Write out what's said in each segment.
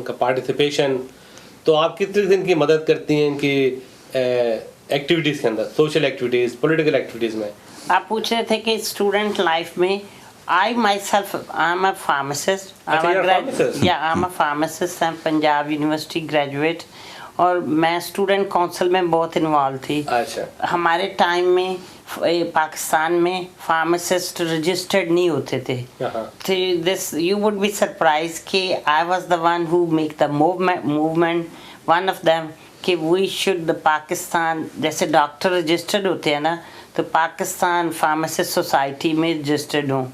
उनका पार्टिसिपेशन, तो आप कितने दिन की मदद करती हैं इनकी एक्टिविटीज़ के अंदर, सोशल एक्टिविटीज़, पॉलिटिकल एक्टिविटीज़ में? आप पूछ रहे थे कि स्टूडेंट लाइफ में I myself I am a pharmacist, I am a pharmacist, Punjab university graduate, और मैं स्टूडेंट काउंसिल में बहुत इन्वॉल्व थी। अच्छा। हमारे टाइम में पाकिस्तान में फार्मासिस्ट रजिस्टर्ड नहीं होते थे। This you would be surprise कि I was the one who make the movement, one of them, कि वी शुड द पाकिस्तान, जैसे डॉक्टर रजिस्टर्ड होते हैं ना, तो पाकिस्तान फार्मासिस्ट सोसाइटी में रजिस्टर्ड हूँ।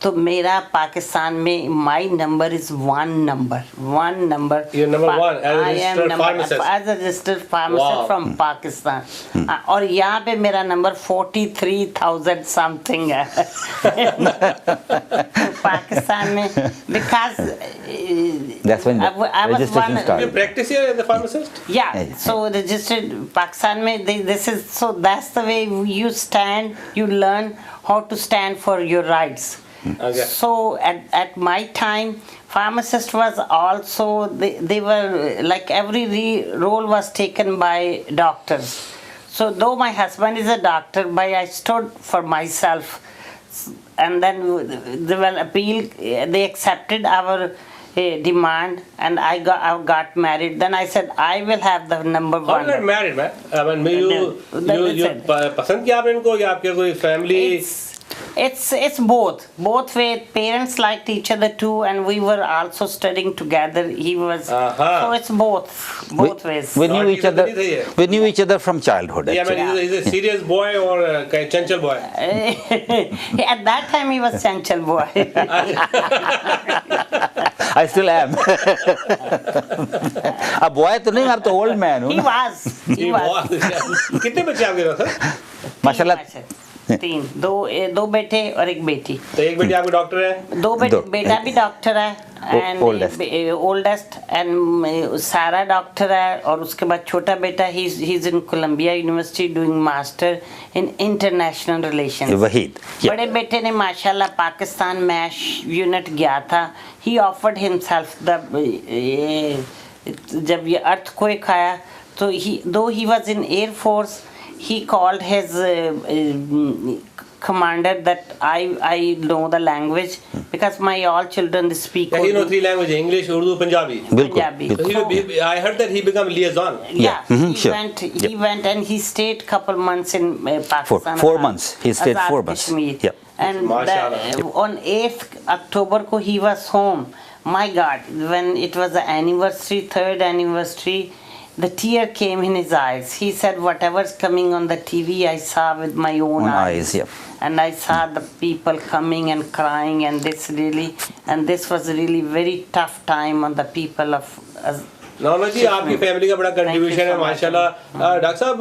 तो मेरा पाकिस्तान में my number is one number. You're number one as a registered pharmacist. As a registered pharmacist from Pakistan. और यहाँ पे मेरा नंबर 43,000 समथिंग है पाकिस्तान में, because that's when the registration started. You practice here as a pharmacist? Yeah, so registered Pakistan में this is, so that's the way you stand, you learn how to stand for your rights. Okay. So at my time, pharmacist was also, they were like every role was taken by doctors. So though my husband is a doctor, but I stood for myself, and then they will appeal, they accepted our demand, and I got married. Then I said I will have the number How one. you got married, man? I mean, you पसंद किया आपने इनको, या आपके कोई family? It's both way. Parents liked each other too, and we were also studying together. He was so it's both ways. We knew each other. We knew each other from childhood. Yeah, I mean, he's a serious boy or a chanchal boy? At that time, he was chanchal boy. I still am. A boy तो नहीं, आप तो old man हो. He was. कितने बच्चे आपके पास? माशाल्लाह तीन, दो बेटे और एक बेटी। तो एक बेटी आपकी डॉक्टर है? दो बेटा भी डॉक्टर है, and oldest, and Sara doctor है, और उसके बाद छोटा बेटा he is in Columbia University doing master in international relations. Waheed. बड़े बेटे ने माशाल्लाह पाकिस्तान मैश यूनिट गया था, ही ऑफर्ड हिमसेल्फ जब ये अर्थक्वेक आया, तो he was in air force, he called his commander that I know the language, because my all children speak Urdu. He know 3 languages: English, Urdu, Punjabi. Punjabi. So I heard that he became liaison. Yeah, he went and he stayed couple months in Pakistan. 4 months. He stayed 4 months. Yeah. And on 8th October ko he was home. My God, when it was the anniversary, 3rd anniversary, the tear came in his eyes. He said, whatever's coming on the TV, I saw with my own eyes. Yeah. And I saw the people coming and crying, and this was really very tough time on the people of us. नौना जी, आपकी family का बड़ा contribution है माशाल्लाह। Doctor साहब,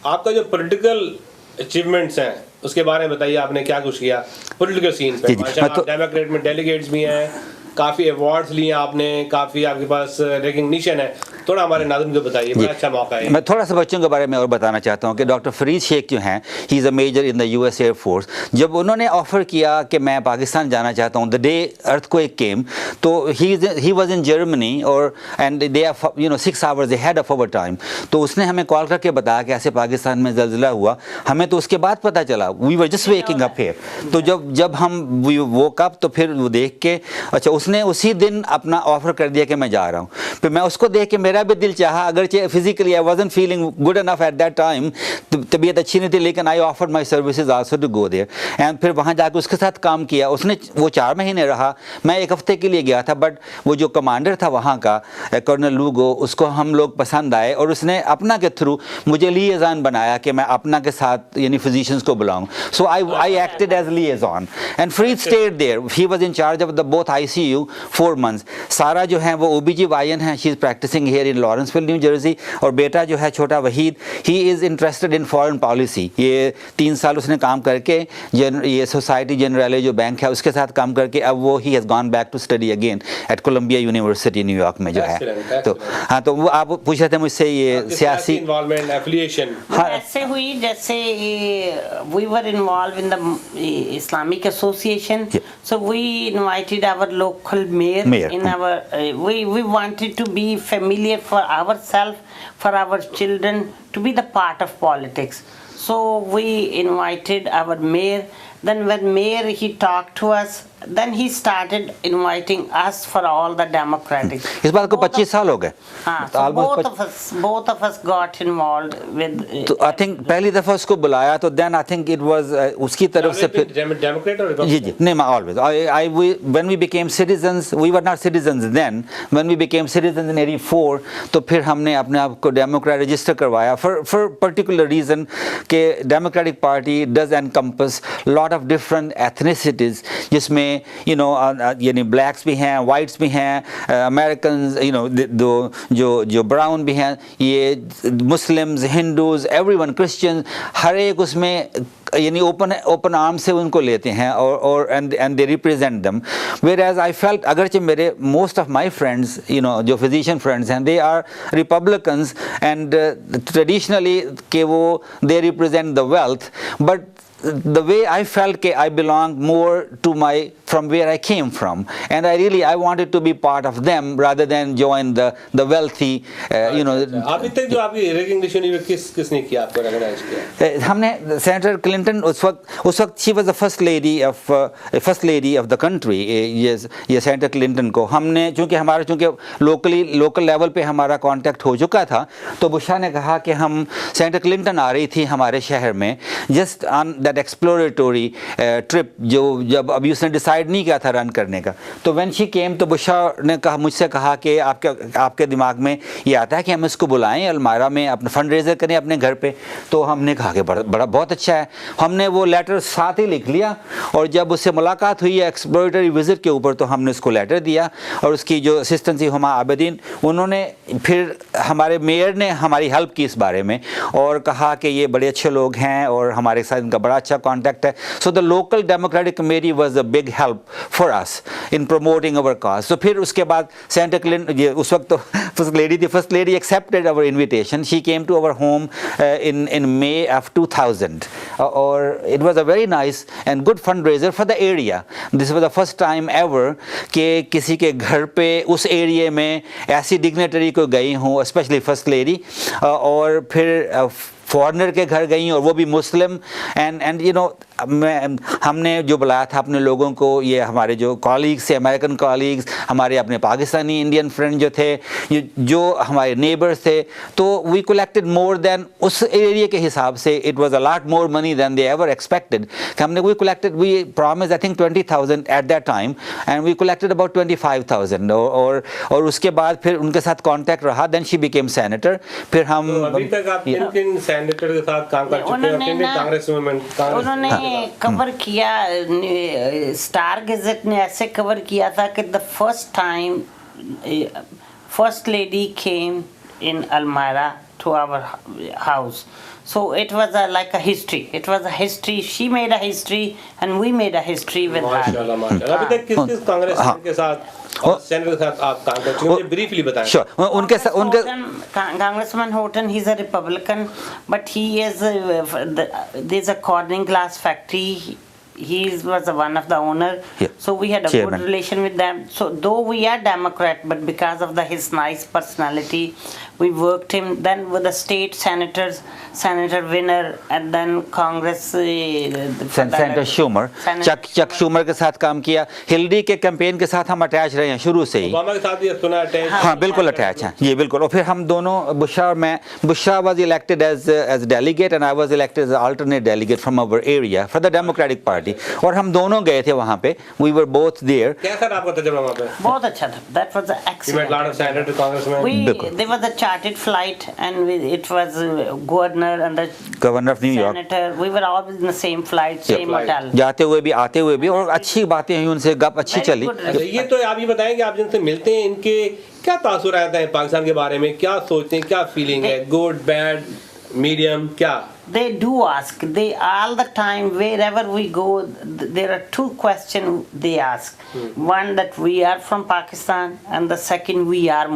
आपका जो political achievements हैं उसके बारे में बताइए, आपने क्या कुछ किया पॉलिटिकल सीन पे? माशाल्लाह, डेमोक्रेट में डेलीगेट्स भी हैं, काफ़ी अवार्ड्स लिए आपने, काफ़ी आपके पास रिकग्निशन है, थोड़ा हमारे नाज़रीन को बताइए, बड़ा अच्छा मौका है। मैं थोड़ा सा बच्चों के बारे में और बताना चाहता हूँ कि डॉक्टर फरीद शेख जो हैं, he is a major in the US air force. जब उन्होंने ऑफ़र किया कि मैं पाकिस्तान जाना चाहता हूँ, द डे अर्थक्वेक केम, तो ही वाज इन जर्मनी, और and they are 6 hours ahead of our time. तो उसने हमें कॉल करके बताया कि ऐसे पाकिस्तान में ज़लज़ला हुआ। हमें तो उसके बाद पता चला, we were just waking up here. तो जब हम वोक अप, तो फिर वो देख के, अच्छा, उसने उसी दिन अपना ऑफ़र कर दिया कि मैं जा रहा हूँ। फिर मैं उसको देख के मेरा भी दिल चाहा, अगरचे physically I wasn't feeling good enough at that time, तबीयत अच्छी नहीं थी, लेकिन I offered my services also to go there, and फिर वहाँ जाकर उसके साथ काम किया। उसने वो 4 महीने रहा, मैं 1 हफ्ते के लिए गया था, बट वो जो कमांडर था वहाँ का, कर्नल लूगो, उसको हम लोग पसंद आए, और उसने अपना के थ्रू मुझे लिएजान बनाया कि मैं अपना के साथ यानी फिजिशियंस को बुलाऊँ। So I acted as liaison, and Farid stayed there, he was in charge of the both ICU 4 months। Sara जो है वो OBGYN है, she is practising here there in Lawrenceville New Jersey, और बेटा जो है छोटा Waheed, he is interested in foreign policy. ये 3 साल उसने काम करके ये सोसाइटी जनरले जो बैंक है उसके साथ काम करके अब वो he has gone back to study again eight Colombia university New York में जो है। तो हाँ, तो वो आप पूछ रहे थे मुझसे ये सियासी इन्वॉल्वमेंट, एफिलिएशन ऐसे हुई जैसे we were involve in the Islamic association, so we invited our local mayor in our, we wanted to be familiar for ourselves, for our children to be the part of politics. So we invited our mayor. Then when mayor he talked to us, then he started inviting us for all the Democratic. इस बात को 25 साल हो गए। हाँ, so both of us got involved with. तो I think पहली दफ़ा उसको बुलाया तो then I think it was उसकी तरफ से फिर Democrat or Republican? जी नहीं, always when we became citizens, we were not citizens then, when we became citizens in 84, तो फिर हमने अपने आप को डेमोक्रेट रजिस्टर करवाया for particular reason कि Democratic Party does encompass lot of different ethnicities, जिसमें यानी ब्लैक्स भी हैं, वाइट्स भी हैं, अमेरिकन जो ब्राउन भी हैं, ये मुस्लिम्स, हिंदूज, एवरीवन, क्रिश्चियन, हर एक उसमें यानी ओपन आर्म से उनको लेते हैं और and they represent them. Whereas I felt, अगरचे मेरे मोस्ट ऑफ माई फ्रेंड्स जो फिजिशियन फ्रेंड्स हैं, they are republicans and traditionally के वो they represent the wealth, but the way I felt that I belonged more to from where I came from, and I wanted to be part of them rather than join the wealthy, अभी तक जो आपकी recognition किसने किया, आपको recognize किया? हमने senator Clinton उस वक्त she was the first lady of the country, ये सेनेटर क्लिंटन को हमने, चूँकि लोकल लेवल पे हमारा कांटेक्ट हो चुका था, तो बुशा ने कहा कि हम सेनेटर क्लिंटन आ रही थी हमारे शहर में just on that exploratory trip, जो जब अभी उसने डिसाइड नहीं किया था रन करने का। तो व्हेन शी केम, तो बुशा ने मुझसे कहा कि आपके दिमाग में ये आता है कि हम इसको बुलाएं अलमारा में, अपना फंड रेजर करें अपने घर पे? तो हमने कहा कि बड़ा बहुत अच्छा है। हमने वो लेटर साथ ही लिख लिया, और जब उससे मुलाकात हुई एक्सप्लोरेटरी विजिट के ऊपर, तो हमने उसको लेटर दिया, और उसकी जो असिस्टेंट थी हुमा आबिदीन, उन्होंने फिर हमारे मेयर ने हमारी हेल्प की इस बारे में और कहा कि ये बड़े अच्छे लोग हैं और हमारे साथ इनका बड़ा अच्छा कॉन्टैक्ट है। So the local democratic committee was a big help for us in promoting our cause. तो फिर उसके बाद सेनेटर क्लिंटन, ये उस वक्त तो first lady accepted our invitation, she came to our home in May of 2000, और it was a very nice and good fundraiser for the area. This was the first time ever कि किसी के घर पे उस एरिया में ऐसी dignitary को गई हूँ, स्पेशली फर्स्ट लेडी, और फिर फॉरेनर के घर गई और वो भी मुस्लिम, एंड हमने जो बुलाया था अपने लोगों को, ये हमारे जो कॉलीग्स थे, अमेरिकन कॉलीग्स, हमारे अपने पाकिस्तानी इंडियन फ्रेंड जो थे, जो हमारे नेबर्स थे, तो वी कलेक्टेड मोर देन उस एरिया के हिसाब से, it was a lot more money than they ever expected. हमने we promised I think 20,000 at that time, and we collected about 25,000, और उसके बाद फिर उनके साथ कॉन्टैक्ट रहा, देन शी बिकेम सेनेटर। फिर हम अभी तक आप किन सेनेटर के साथ काम कर चुके हैं? कांग्रेस में उन्होंने कवर किया, स्टार गैजेट ने ऐसे कवर किया था कि the first time first lady came in अलमारा to our house, so it was like a history. It was a history. She made a history and we made a history with her. माशाल्लाह। अभी तक किस कांग्रेस के साथ और senator के साथ आप काम कर चुके हैं, मुझे ब्रीफली बताएं। Sure. उनके Congressman Horton, he's a Republican, but he is there's a corning glass factory. He was one of the owner, so we had a good relation with them. So though we are Democrat, but because of his nice personality, we worked him. Then with the state senators, Senator Winner, and then Congress Senator Schumer, Chuck Schumer के साथ काम किया। Hillary के campaign के साथ हम attach रहे हैं शुरू से ही। ओबामा के साथ भी सुना अटैच। हाँ बिल्कुल अटैच हैं, ये बिल्कुल। और फिर हम दोनों, बुशा और मैं, बुशा was elected as delegate and I was elected as alternate delegate from our area for the Democratic Party, और हम दोनों गए थे वहाँ पे। We were both there. कैसा रहा आपका तजुर्बा वहाँ पे? बहुत अच्छा था। That was excellent. You met lot of senators, congressmen. There was a chartered flight and it was governor and the governor of New York. Senator. We were all in the same flight, same hotel. जाते हुए भी आते हुए भी, और अच्छी बातें हुई उनसे, गप अच्छी चली। ये तो आप ये बताएं कि आप जिनसे मिलते हैं, इनके क्या तासुर रहता है पाकिस्तान के बारे में, क्या सोचते हैं, क्या फीलिंग है, गुड बैड मीडियम, क्या? They do ask. They all the time, wherever we go, there are two questions they ask. One, that we are from Pakistan, and the second, we are